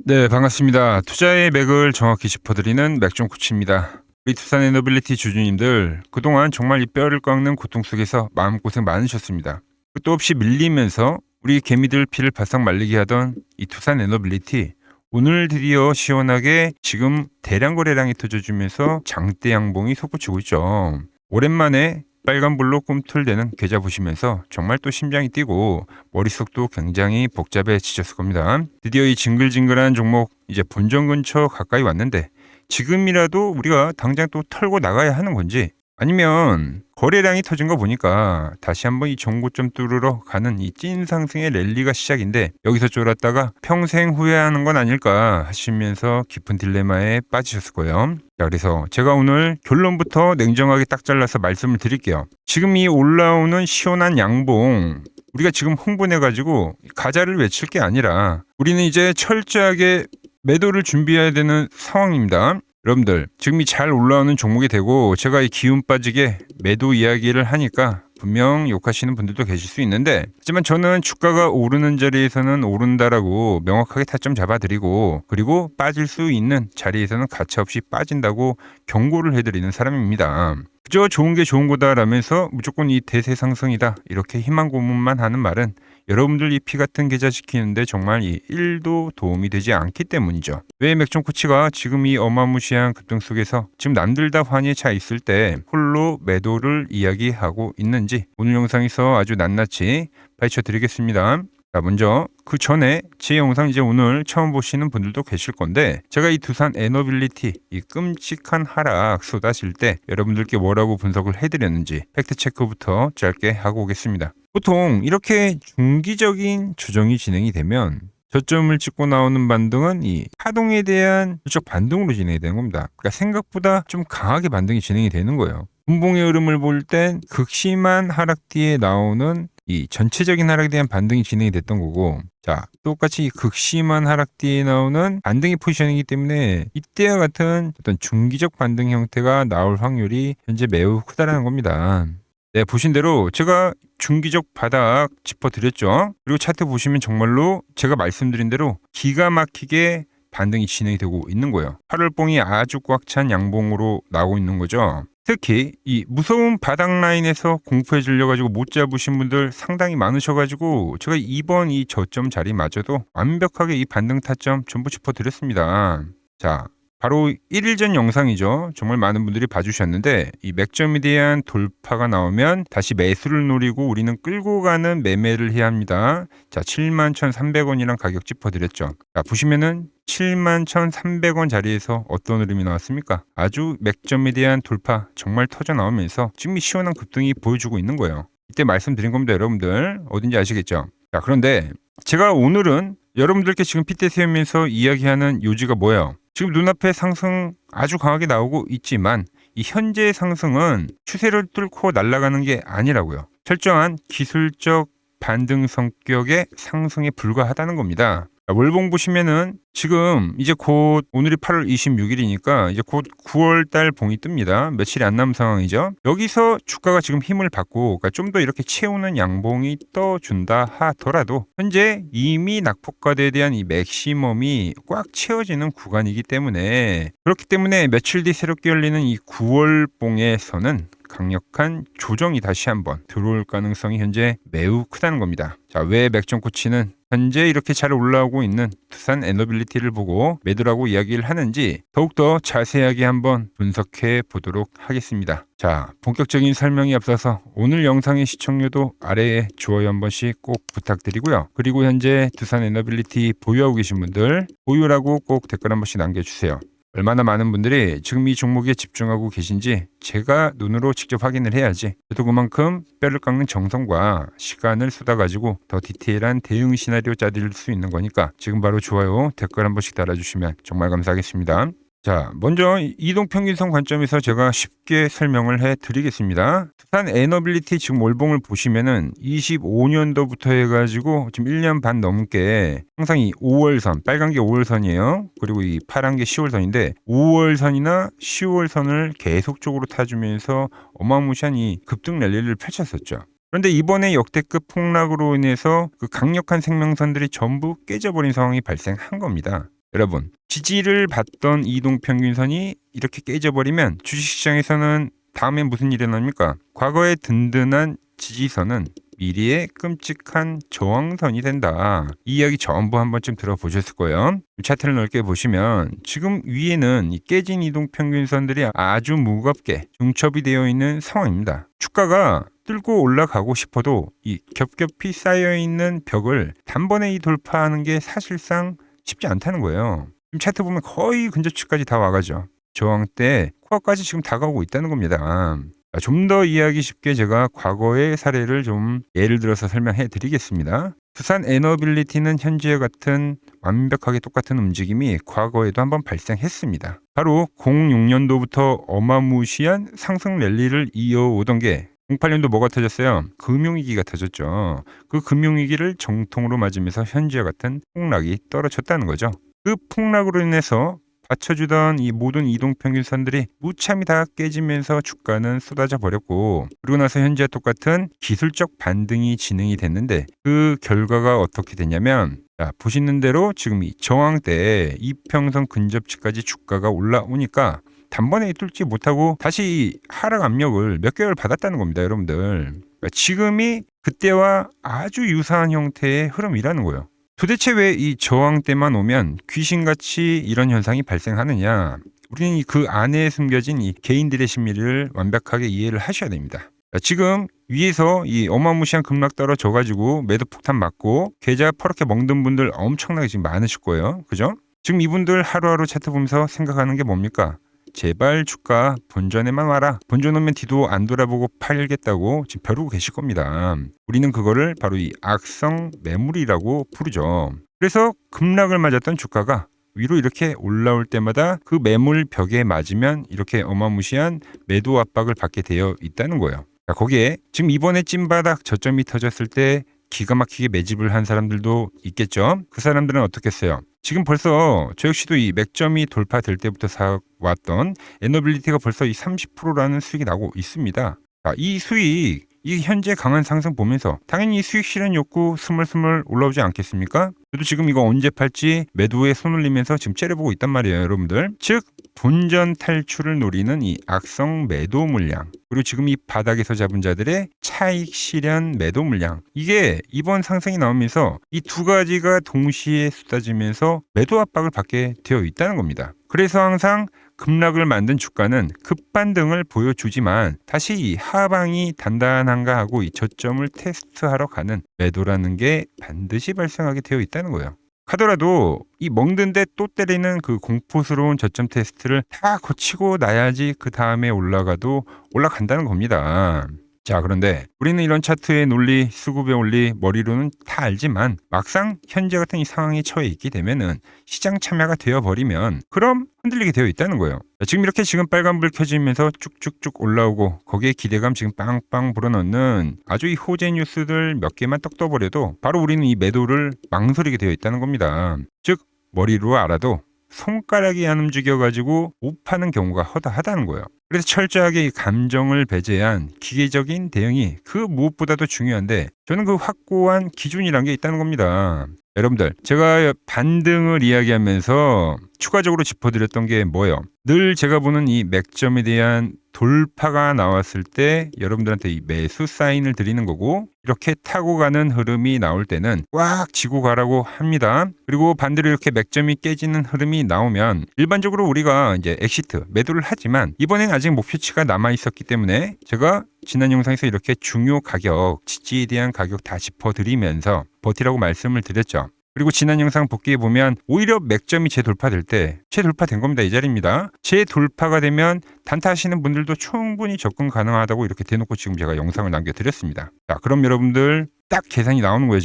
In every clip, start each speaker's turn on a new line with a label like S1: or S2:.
S1: 네, 반갑습니다. 투자의 맥을 정확히 짚어드리는 맥종코치입니다. 우리 투산 에너빌리티 주주님들, 그동안 정말 이 뼈를 깎는 고통 속에서 마음고생 많으셨습니다. 끝도 없이 밀리면서 우리 개미들 피를 바싹 말리게 하던 이 투산 에너빌리티, 오늘 드디어 시원하게 지금 대량 거래량이 터져주면서 장대 양봉이 솟구치고 있죠. 오랜만에 빨간불로 꿈틀대는 계좌 보시면서 정말 또 심장이 뛰고 머릿속도 굉장히 복잡해지셨을 겁니다. 드디어 이 징글징글한 종목 이제 본전 근처 가까이 왔는데 지금이라도 우리가 당장 또 털고 나가야 하는 건지, 아니면 거래량이 터진 거 보니까 다시 한번 이 정고점 뚫으러 가는 이 찐 상승의 랠리가 시작인데 여기서 쫄았다가 평생 후회하는 건 아닐까 하시면서 깊은 딜레마에 빠지셨을 거예요. 자, 그래서 제가 오늘 결론부터 냉정하게 딱 잘라서 말씀을 드릴게요. 지금 이 올라오는 시원한 양봉, 우리가 지금 흥분해가지고 가자를 외칠 게 아니라 우리는 이제 철저하게 매도를 준비해야 되는 상황입니다. 여러분들, 지금 이 잘 올라오는 종목이 되고 제가 이 기운 빠지게 매도 이야기를 하니까 분명 욕하시는 분들도 계실 수 있는데, 하지만 저는 주가가 오르는 자리에서는 오른다라고 명확하게 타점 잡아드리고, 그리고 빠질 수 있는 자리에서는 가차없이 빠진다고 경고를 해드리는 사람입니다. 그저 좋은 게 좋은 거다라면서 무조건 이 대세 상승이다 이렇게 희망 고문만 하는 말은 여러분들 이 피 같은 계좌 지키는데 정말 이 1도 도움이 되지 않기 때문이죠. 왜 맥종 코치가 지금 이 어마무시한 급등 속에서 지금 남들 다 환희에 차 있을 때 홀로 매도를 이야기하고 있는지 오늘 영상에서 아주 낱낱이 파헤쳐 드리겠습니다. 자, 먼저 그 전에 제 영상 이제 오늘 처음 보시는 분들도 계실 건데, 제가 이 두산 에너빌리티 이 끔찍한 하락 쏟아질 때 여러분들께 뭐라고 분석을 해드렸는지 팩트체크부터 짧게 하고 오겠습니다. 보통 이렇게 중기적인 조정이 진행이 되면 저점을 찍고 나오는 반등은 이 파동에 대한 수적 반등으로 진행이 되는 겁니다. 그러니까 생각보다 좀 강하게 반등이 진행이 되는 거예요. 분봉의 흐름을 볼 땐 극심한 하락 뒤에 나오는 이 전체적인 하락에 대한 반등이 진행이 됐던 거고, 자, 똑같이 극심한 하락 뒤에 나오는 반등의 포지션이기 때문에 이때와 같은 어떤 중기적 반등 형태가 나올 확률이 현재 매우 크다라는 겁니다. 네, 보신 대로 제가 중기적 바닥 짚어드렸죠. 그리고 차트 보시면 정말로 제가 말씀드린 대로 기가 막히게 반등이 진행이 되고 있는 거예요. 8월봉이 아주 꽉 찬 양봉으로 나오고 있는 거죠. 특히 이 무서운 바닥 라인에서 공포에 질려가지고 못 잡으신 분들 상당히 많으셔가지고 제가 이번 이 저점 자리마저도 완벽하게 이 반등 타점 전부 짚어드렸습니다. 자, 바로 1일 전 영상이죠. 정말 많은 분들이 봐주셨는데 이 맥점에 대한 돌파가 나오면 다시 매수를 노리고 우리는 끌고 가는 매매를 해야 합니다. 자, 71,300원이란 가격 짚어드렸죠. 자, 보시면은 71,300원 자리에서 어떤 흐름이 나왔습니까? 아주 맥점에 대한 돌파 정말 터져 나오면서 지금 이 시원한 급등이 보여주고 있는 거예요. 이때 말씀드린 겁니다. 여러분들 어딘지 아시겠죠? 자, 그런데 제가 오늘은 여러분들께 지금 핏대 세우면서 이야기하는 요지가 뭐예요? 지금 눈앞에 상승 아주 강하게 나오고 있지만 이 현재의 상승은 추세를 뚫고 날아가는 게 아니라고요. 철저한 기술적 반등 성격의 상승에 불과하다는 겁니다. 월봉 보시면은 지금 이제 곧 오늘이 8월 26일이니까 이제 곧 9월 달 봉이 뜹니다. 며칠이 안 남은 상황이죠. 여기서 주가가 지금 힘을 받고 그러니까 좀 더 이렇게 채우는 양봉이 떠준다 하더라도 현재 이미 낙폭과대에 대한 이 맥시멈이 꽉 채워지는 구간이기 때문에, 그렇기 때문에 며칠 뒤 새롭게 열리는 이 9월 봉에서는 강력한 조정이 다시 한번 들어올 가능성이 현재 매우 크다는 겁니다. 자, 왜 맥종 코치는 현재 이렇게 잘 올라오고 있는 두산 에너빌리티를 보고 매도라고 이야기를 하는지 더욱더 자세하게 한번 분석해 보도록 하겠습니다. 자, 본격적인 설명에 앞서서 오늘 영상의 시청료도 아래에 좋아요 한 번씩 꼭 부탁드리고요. 그리고 현재 두산 에너빌리티 보유하고 계신 분들 보유라고 꼭 댓글 한 번씩 남겨주세요. 얼마나 많은 분들이 지금 이 종목에 집중하고 계신지 제가 눈으로 직접 확인을 해야지 저도 그만큼 뼈를 깎는 정성과 시간을 쏟아가지고 더 디테일한 대응 시나리오 짜드릴 수 있는 거니까 지금 바로 좋아요, 댓글 한 번씩 달아주시면 정말 감사하겠습니다. 자, 먼저 이동평균선 관점에서 제가 쉽게 설명을 해드리겠습니다. 두산 에너빌리티 지금 월봉을 보시면은 25년도부터 해가지고 지금 1년 반 넘게 항상 이 5월선, 빨간 게 5월선이에요. 그리고 이 파란 게 10월선인데 5월선이나 10월선을 계속적으로 타주면서 어마무시한 이 급등 랠리를 펼쳤었죠. 그런데 이번에 역대급 폭락으로 인해서 그 강력한 생명선들이 전부 깨져버린 상황이 발생한 겁니다. 여러분, 지지를 받던 이동평균선이 이렇게 깨져버리면 주식시장에서는 다음엔 무슨 일이 일어납니까? 과거의 든든한 지지선은 미래의 끔찍한 저항선이 된다. 이 이야기 전부 한 번쯤 들어보셨을 거예요. 차트를 넓게 보시면 지금 위에는 이 깨진 이동평균선들이 아주 무겁게 중첩이 되어 있는 상황입니다. 주가가 뚫고 올라가고 싶어도 이 겹겹이 쌓여있는 벽을 단번에 이 돌파하는 게 사실상 쉽지 않다는 거예요. 지금 차트 보면 거의 근접치까지 다 와가죠. 저항 때 코어까지 지금 다가오고 있다는 겁니다. 좀 더 이해하기 쉽게 제가 과거의 사례를 좀 예를 들어서 설명해 드리겠습니다. 두산 에너빌리티는 현재와 같은 완벽하게 똑같은 움직임이 과거에도 한번 발생했습니다. 바로 06년도부터 어마무시한 상승 랠리를 이어오던 게 08년도 뭐가 터졌어요? 금융위기가 터졌죠. 그 금융위기를 정통으로 맞으면서 현재와 같은 폭락이 떨어졌다는 거죠. 그 폭락으로 인해서 받쳐주던 이 모든 이동평균선들이 무참히 다 깨지면서 주가는 쏟아져 버렸고, 그러고 나서 현재와 똑같은 기술적 반등이 진행이 됐는데 그 결과가 어떻게 됐냐면, 자, 보시는 대로 지금 이 저항 때 이평선 근접치까지 주가가 올라오니까 단번에 뚫지 못하고 다시 하락 압력을 몇 개월 받았다는 겁니다, 여러분들. 그러니까 지금이 그때와 아주 유사한 형태의 흐름이라는 거예요. 도대체 왜 이 저항 때만 오면 귀신같이 이런 현상이 발생하느냐? 우리는 그 안에 숨겨진 이 개인들의 심리를 완벽하게 이해를 하셔야 됩니다. 지금 위에서 이 어마무시한 급락 떨어져가지고 매도 폭탄 맞고 계좌 퍼렇게 먹는 분들 엄청나게 지금 많으실 거예요. 그죠? 지금 이분들 하루하루 차트 보면서 생각하는 게 뭡니까? 제발 주가 본전에만 와라. 본전 오면 뒤도 안 돌아보고 팔겠다고 지금 벼르고 계실 겁니다. 우리는 그거를 바로 이 악성 매물이라고 부르죠. 그래서 급락을 맞았던 주가가 위로 이렇게 올라올 때마다 그 매물 벽에 맞으면 이렇게 어마무시한 매도 압박을 받게 되어 있다는 거예요. 자, 거기에 지금 이번에 찐바닥 저점이 터졌을 때 기가 막히게 매집을 한 사람들도 있겠죠. 그 사람들은 어떻게 했어요? 지금 벌써 저 역시도 이 맥점이 돌파될 때부터 사왔던 에너빌리티가 벌써 이 30%라는 수익이 나고 있습니다. 자, 이 수익, 이 현재 강한 상승 보면서 당연히 수익 실현 욕구 스물스물 올라오지 않겠습니까? 저도 지금 이거 언제 팔지 매도에 손 올리면서 지금 째려보고 있단 말이에요, 여러분들. 즉 본전 탈출을 노리는 이 악성 매도 물량, 그리고 지금 이 바닥에서 잡은 자들의 차익 실현 매도 물량, 이게 이번 상승이 나오면서 이 두 가지가 동시에 쏟아지면서 매도 압박을 받게 되어 있다는 겁니다. 그래서 항상 급락을 만든 주가는 급반등을 보여주지만 다시 이 하방이 단단한가 하고 이 저점을 테스트하러 가는 매도라는 게 반드시 발생하게 되어 있다는 거예요. 하더라도 이 먹는데 또 때리는 그 공포스러운 저점 테스트를 다 거치고 나야지 그 다음에 올라가도 올라간다는 겁니다. 자, 그런데 우리는 이런 차트의 논리, 수급의 원리 머리로는 다 알지만 막상 현재 같은 이 상황에 처해 있게 되면은 시장 참여가 되어버리면 그럼 흔들리게 되어 있다는 거예요. 자, 지금 이렇게 지금 빨간불 켜지면서 쭉쭉쭉 올라오고 거기에 기대감 지금 빵빵 불어넣는 아주 이 호재 뉴스들 몇 개만 떡 떠버려도 바로 우리는 이 매도를 망설이게 되어 있다는 겁니다. 즉 머리로 알아도 손가락이 안 움직여가지고 못 파는 경우가 허다하다는 거예요. 그래서 철저하게 이 감정을 배제한 기계적인 대응이 그 무엇보다도 중요한데 저는 그 확고한 기준이란 게 있다는 겁니다. 여러분들, 제가 반등을 이야기하면서 추가적으로 짚어드렸던 게 뭐예요? 늘 제가 보는 이 맥점에 대한 돌파가 나왔을 때 여러분들한테 이 매수 사인을 드리는 거고, 이렇게 타고 가는 흐름이 나올 때는 꽉 쥐고 가라고 합니다. 그리고 반대로 이렇게 맥점이 깨지는 흐름이 나오면 일반적으로 우리가 이제 엑시트, 매도를 하지만 이번엔 아직 목표치가 남아 있었기 때문에 제가 지난 영상에서 이렇게 중요 가격, 지지에 대한 가격 다 짚어드리면서 버티라고 말씀을 드렸죠. 그리고 지난 영상 복귀해 보면 오히려 맥점이 재돌파될 때 재돌파된 겁니다. 이 자리입니다. 재돌파가 되면 단타하시는 분들도 충분히 접근 가능하다고 이렇게 대놓고 지금 제가 영상을 남겨드렸습니다. 자, 그럼 여러분들 딱 계산이 나오는 거예요.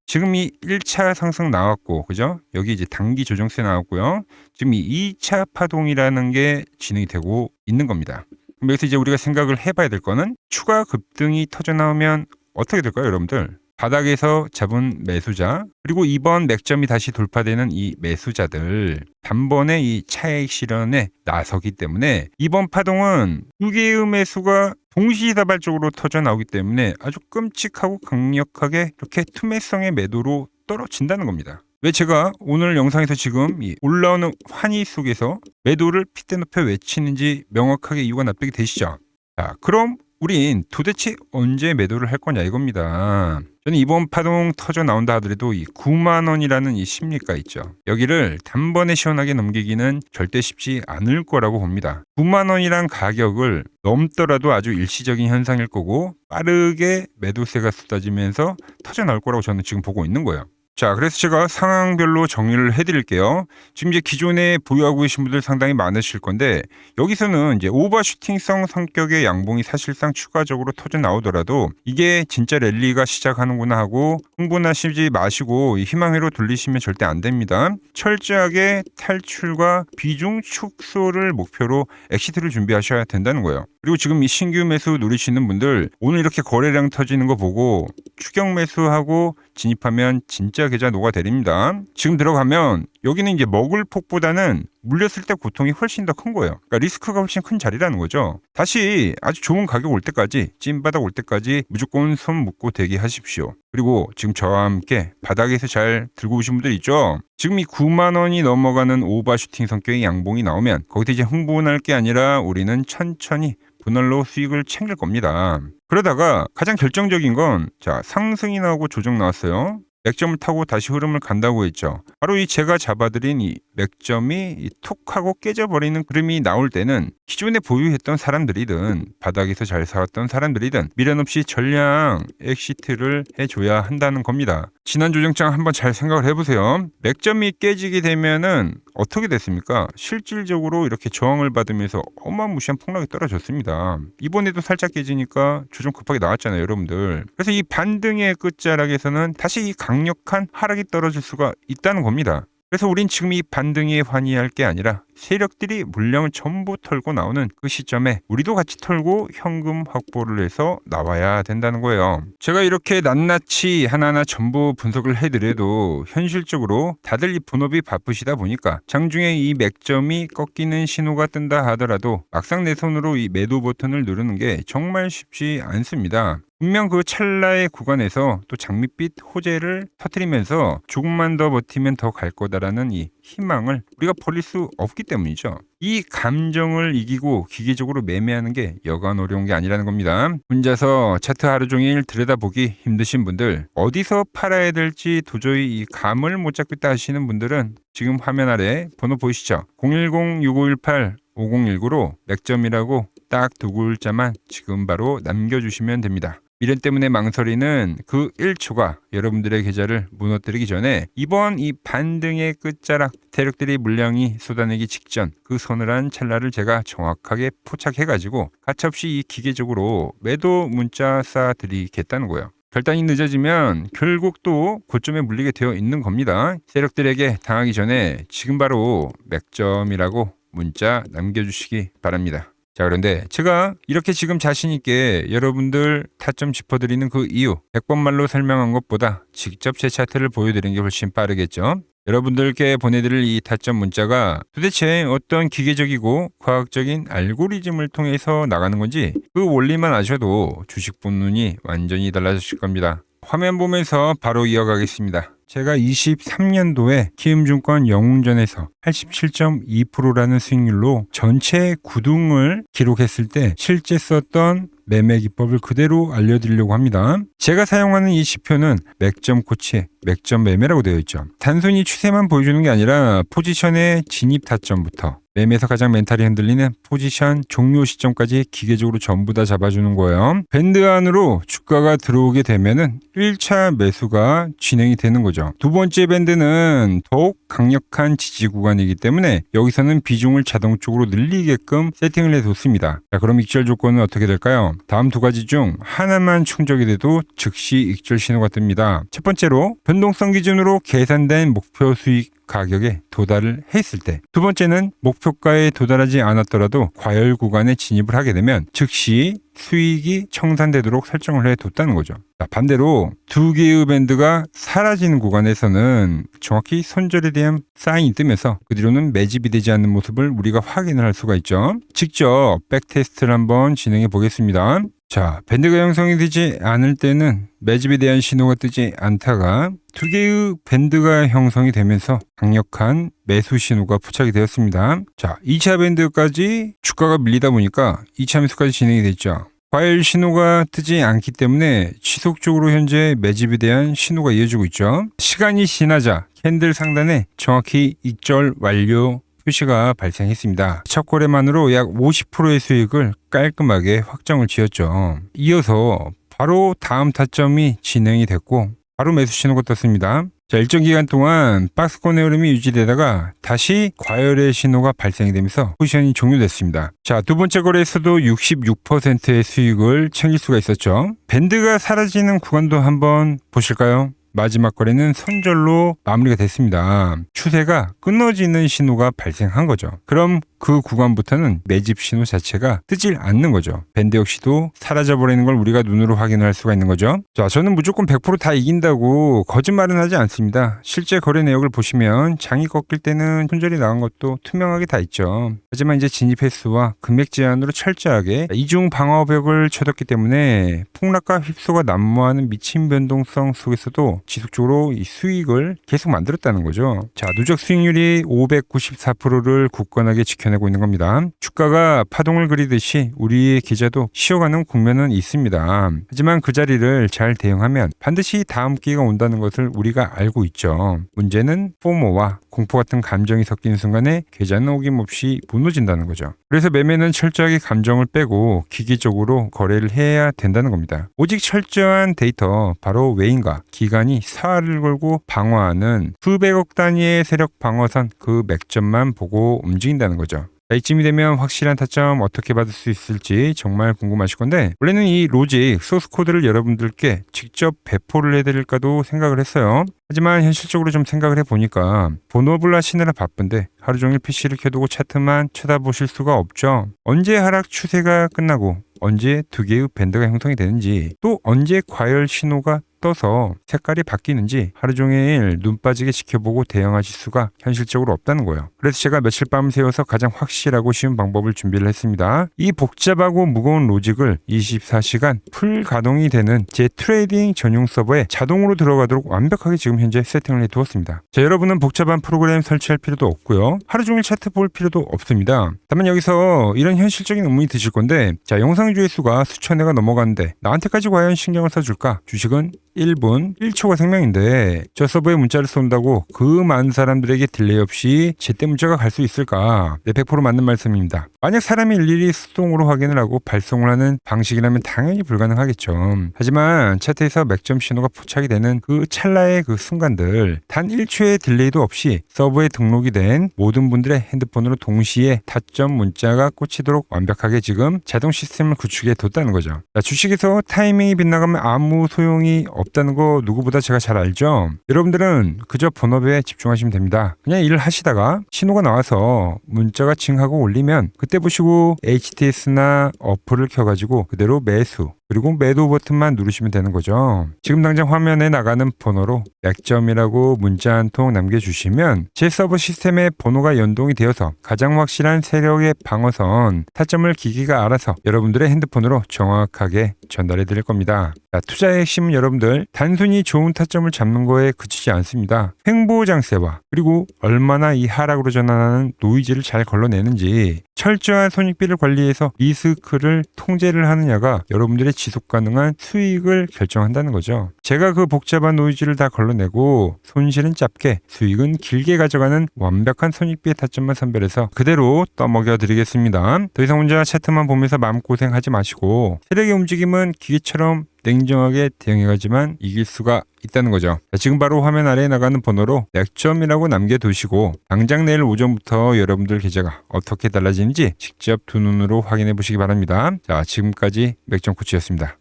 S1: 지금 이 1차 상승 나왔고, 그죠? 여기 이제 단기 조정세 나왔고요. 지금 이 2차 파동이라는 게 진행이 되고 있는 겁니다. 그럼 여기서 이제 우리가 생각을 해봐야 될 거는 추가 급등이 터져 나오면 어떻게 될까요, 여러분들? 바닥에서 잡은 매수자, 그리고 이번 맥점이 다시 돌파되는 이 매수자들 단번에 이 차익 실현에 나서기 때문에 이번 파동은 두 개의 매수가 동시다발적으로 터져 나오기 때문에 아주 끔찍하고 강력하게 이렇게 투매성의 매도로 떨어진다는 겁니다. 왜 제가 오늘 영상에서 지금 이 올라오는 환희 속에서 매도를 핏대 높여 외치는지 명확하게 이유가 납득이 되시죠? 자, 그럼 우린 도대체 언제 매도를 할 거냐 이겁니다. 저는 이번 파동 터져 나온다 하더라도 이 9만 원이라는 이 심리가 있죠. 여기를 단번에 시원하게 넘기기는 절대 쉽지 않을 거라고 봅니다. 9만 원이란 가격을 넘더라도 아주 일시적인 현상일 거고 빠르게 매도세가 쏟아지면서 터져 나올 거라고 저는 지금 보고 있는 거예요. 자, 그래서 제가 상황별로 정리를 해드릴게요. 지금 이제 기존에 보유하고 계신 분들 상당히 많으실 건데, 여기서는 이제 오버슈팅성 성격의 양봉이 사실상 추가적으로 터져 나오더라도 이게 진짜 랠리가 시작하는구나 하고 흥분하시지 마시고 희망회로 돌리시면 절대 안 됩니다. 철저하게 탈출과 비중 축소를 목표로 엑시트를 준비하셔야 된다는 거예요. 그리고 지금 이 신규 매수 노리시는 분들 오늘 이렇게 거래량 터지는 거 보고 추격 매수하고 진입하면 진짜 계좌 녹아내립니다. 지금 들어가면 여기는 이제 먹을 폭보다는 물렸을 때 고통이 훨씬 더 큰 거예요. 그러니까 리스크가 훨씬 큰 자리라는 거죠. 다시 아주 좋은 가격 올 때까지, 찐바닥 올 때까지 무조건 손 묶고 대기하십시오. 그리고 지금 저와 함께 바닥에서 잘 들고 오신 분들 있죠. 지금 이 9만 원이 넘어가는 오버슈팅 성격의 양봉이 나오면 거기서 이제 흥분할 게 아니라 우리는 천천히 분할로 수익을 챙길 겁니다. 그러다가 가장 결정적인 건 자, 상승이 나오고 조정 나왔어요. 맥점을 타고 다시 흐름을 간다고 했죠. 바로 이 제가 잡아드린 이 맥점이 툭 하고 깨져버리는 흐름이 나올 때는 기존에 보유했던 사람들이든 바닥에서 잘 살았던 사람들이든 미련 없이 전량 엑시트를 해줘야 한다는 겁니다. 지난 조정장 한번 잘 생각을 해보세요. 맥점이 깨지게 되면은 어떻게 됐습니까? 실질적으로 이렇게 저항을 받으면서 어마무시한 폭락이 떨어졌습니다. 이번에도 살짝 깨지니까 조정 급하게 나왔잖아요, 여러분들. 그래서 이 반등의 끝자락에서는 다시 이 강력한 하락이 떨어질 수가 있다는 겁니다. 그래서 우린 지금 이 반등에 환희할 게 아니라 세력들이 물량을 전부 털고 나오는 그 시점에 우리도 같이 털고 현금 확보를 해서 나와야 된다는 거예요. 제가 이렇게 낱낱이 하나하나 전부 분석을 해드려도 현실적으로 다들 이 본업이 바쁘시다 보니까 장중에 이 맥점이 꺾이는 신호가 뜬다 하더라도 막상 내 손으로 이 매도 버튼을 누르는 게 정말 쉽지 않습니다. 분명 그 찰나의 구간에서 또 장밋빛 호재를 터뜨리면서 조금만 더 버티면 더 갈 거다라는 이 희망을 우리가 버릴 수 없기 때문이죠. 이 감정을 이기고 기계적으로 매매하는 게 여간 어려운 게 아니라는 겁니다. 혼자서 차트 하루 종일 들여다보기 힘드신 분들, 어디서 팔아야 될지 도저히 이 감을 못 잡겠다 하시는 분들은 지금 화면 아래 번호 보이시죠? 010-6518-5019로 맥점이라고 딱 두 글자만 지금 바로 남겨주시면 됩니다. 미련 때문에 망설이는 그 1초가 여러분들의 계좌를 무너뜨리기 전에 이번 이 반등의 끝자락 세력들이 물량이 쏟아내기 직전 그 서늘한 찰나를 제가 정확하게 포착해가지고 가차없이 이 기계적으로 매도 문자 쏴드리겠다는 거예요. 결단이 늦어지면 결국 또 고점에 물리게 되어 있는 겁니다. 세력들에게 당하기 전에 지금 바로 맥점이라고 문자 남겨주시기 바랍니다. 자, 그런데 제가 이렇게 지금 자신있게 여러분들 타점 짚어드리는 그 이유 100번 말로 설명한 것보다 직접 제 차트를 보여드리는 게 훨씬 빠르겠죠. 여러분들께 보내드릴 이 타점 문자가 도대체 어떤 기계적이고 과학적인 알고리즘을 통해서 나가는 건지 그 원리만 아셔도 주식 본 눈이 완전히 달라지실 겁니다. 화면 보면서 바로 이어가겠습니다. 제가 23년도에 키움증권 영웅전에서 87.2%라는 수익률로 전체 9등을 기록했을 때 실제 썼던 매매 기법을 그대로 알려드리려고 합니다. 제가 사용하는 이 지표는 맥점 코치의 맥점 매매라고 되어 있죠. 단순히 추세만 보여주는 게 아니라 포지션의 진입 타점부터 매매에서 가장 멘탈이 흔들리는 포지션 종료 시점까지 기계적으로 전부 다 잡아주는 거예요. 밴드 안으로 주가가 들어오게 되면은 1차 매수가 진행이 되는 거죠. 두 번째 밴드는 더욱 강력한 지지 구간이기 때문에 여기서는 비중을 자동적으로 늘리게끔 세팅을 해뒀습니다. 자, 그럼 익절 조건은 어떻게 될까요? 다음 두 가지 중 하나만 충족이 돼도 즉시 익절 신호가 뜹니다. 첫 번째로 변동성 기준으로 계산된 목표 수익 가격에 도달을 했을 때, 두 번째는 목표가에 도달하지 않았더라도 과열 구간에 진입을 하게 되면 즉시 수익이 청산되도록 설정을 해뒀다는 거죠. 자, 반대로 두 개의 밴드가 사라지는 구간에서는 정확히 손절에 대한 사인이 뜨면서 그 뒤로는 매집이 되지 않는 모습을 우리가 확인을 할 수가 있죠. 직접 백테스트를 한번 진행해 보겠습니다. 자, 밴드가 형성이 되지 않을 때는 매집에 대한 신호가 뜨지 않다가 두 개의 밴드가 형성이 되면서 강력한 매수 신호가 포착이 되었습니다. 자, 2차 밴드까지 주가가 밀리다 보니까 2차 매수까지 진행이 됐죠. 과열 신호가 뜨지 않기 때문에 지속적으로 현재 매집에 대한 신호가 이어지고 있죠. 시간이 지나자 캔들 상단에 정확히 익절 완료 표시가 발생했습니다. 첫 거래만으로 약 50%의 수익을 깔끔하게 확정을 지었죠. 이어서 바로 다음 타점이 진행이 됐고 바로 매수 신호가 떴습니다. 자, 일정 기간 동안 박스권의 흐름이 유지되다가 다시 과열의 신호가 발생이 되면서 포지션이 종료됐습니다. 자, 두 번째 거래에서도 66%의 수익을 챙길 수가 있었죠. 밴드가 사라지는 구간도 한번 보실까요? 마지막 거래는 손절로 마무리가 됐습니다. 추세가 끊어지는 신호가 발생한 거죠. 그럼 그 구간부터는 매집 신호 자체가 뜨질 않는 거죠. 밴드 역시도 사라져버리는 걸 우리가 눈으로 확인할 수가 있는 거죠. 자, 저는 무조건 100% 다 이긴다고 거짓말은 하지 않습니다. 실제 거래 내역을 보시면 장이 꺾일 때는 손절이 나간 것도 투명하게 다 있죠. 하지만 이제 진입 횟수와 금액 제한으로 철저하게 이중 방어벽을 쳐뒀기 때문에 폭락과 휩소가 난무하는 미친 변동성 속에서도 지속적으로 이 수익을 계속 만들었다는 거죠. 자, 누적 수익률이 594%를 굳건하게 지켜내고 있는 겁니다. 주가가 파동을 그리듯이 우리의 계좌도 쉬어가는 국면은 있습니다. 하지만 그 자리를 잘 대응하면 반드시 다음 기회가 온다는 것을 우리가 알고 있죠. 문제는 포모와 공포 같은 감정이 섞이는 순간에 계좌는 어김없이 무너진다는 거죠. 그래서 매매는 철저하게 감정을 빼고 기계적으로 거래를 해야 된다는 겁니다. 오직 철저한 데이터, 바로 외인과 기관이 사활을 걸고 방어하는 수백억 단위의 세력 방어선 그 맥점만 보고 움직인다는 거죠. 자, 이쯤이 되면 확실한 타점 어떻게 받을 수 있을지 정말 궁금하실 건데 원래는 이 로직 소스 코드를 여러분들께 직접 배포를 해드릴까도 생각을 했어요. 하지만 현실적으로 좀 생각을 해보니까 본업을 하시느라 바쁜데 하루 종일 PC를 켜두고 차트만 쳐다보실 수가 없죠. 언제 하락 추세가 끝나고 언제 두 개의 밴드가 형성이 되는지 또 언제 과열 신호가 떠서 색깔이 바뀌는지 하루 종일 눈 빠지게 지켜보고 대응하실 수가 현실적으로 없다는 거예요. 그래서 제가 며칠 밤 새워서 가장 확실하고 쉬운 방법을 준비를 했습니다. 이 복잡하고 무거운 로직을 24시간 풀 가동이 되는 제 트레이딩 전용 서버에 자동으로 들어가도록 완벽하게 지금 현재 세팅을 해두었습니다. 자, 여러분은 복잡한 프로그램 설치할 필요도 없고요. 하루 종일 차트 볼 필요도 없습니다. 다만 여기서 이런 현실적인 의문이 드실 건데 자, 영상 조회수가 수천 회가 넘어가는데 나한테까지 과연 신경을 써줄까? 주식은 1분 1초가 생명인데 저 서버에 문자를 쏜다고 그 많은 사람들에게 딜레이 없이 제때 문자가 갈 수 있을까? 네, 100% 맞는 말씀입니다. 만약 사람이 일일이 수동으로 확인을 하고 발송을 하는 방식이라면 당연히 불가능하겠죠. 하지만 차트에서 맥점 신호가 포착이 되는 그 찰나의 그 순간들 단 1초의 딜레이도 없이 서버에 등록이 된 모든 분들의 핸드폰으로 동시에 타점 문자가 꽂히도록 완벽하게 지금 자동 시스템을 구축해 뒀다는 거죠. 자, 주식에서 타이밍이 빗나가면 아무 소용이 없다는 거 누구보다 제가 잘 알죠. 여러분들은 그저 본업에 집중하시면 됩니다. 그냥 일을 하시다가 신호가 나와서 문자가 징하고 올리면 그때 보시고 HTS나 어플을 켜가지고 그대로 매수 그리고 매도 버튼만 누르시면 되는 거죠. 지금 당장 화면에 나가는 번호로 맥점이라고 문자 한 통 남겨주시면 제 서버 시스템에 번호가 연동이 되어서 가장 확실한 세력의 방어선 타점을 기기가 알아서 여러분들의 핸드폰으로 정확하게 전달해 드릴 겁니다. 자, 투자의 핵심은 여러분들 단순히 좋은 타점을 잡는 거에 그치지 않습니다. 횡보 장세와 그리고 얼마나 이 하락으로 전환하는 노이즈를 잘 걸러내는지 철저한 손익비를 관리해서 리스크를 통제를 하느냐가 여러분들의 지속 가능한 수익을 결정한다는 거죠. 제가 그 복잡한 노이즈를 다 걸러내고 손실은 짧게 수익은 길게 가져가는 완벽한 손익비의 타점만 선별해서 그대로 떠먹여 드리겠습니다. 더 이상 혼자 차트만 보면서 마음고생하지 마시고 세력의 움직임은 기계처럼 냉정하게 대응해가지만 이길 수가 있다는 거죠. 자, 지금 바로 화면 아래에 나가는 번호로 맥점이라고 남겨두시고 당장 내일 오전부터 여러분들 계좌가 어떻게 달라지는지 직접 두 눈으로 확인해 보시기 바랍니다. 자, 지금까지 맥점 코치였습니다.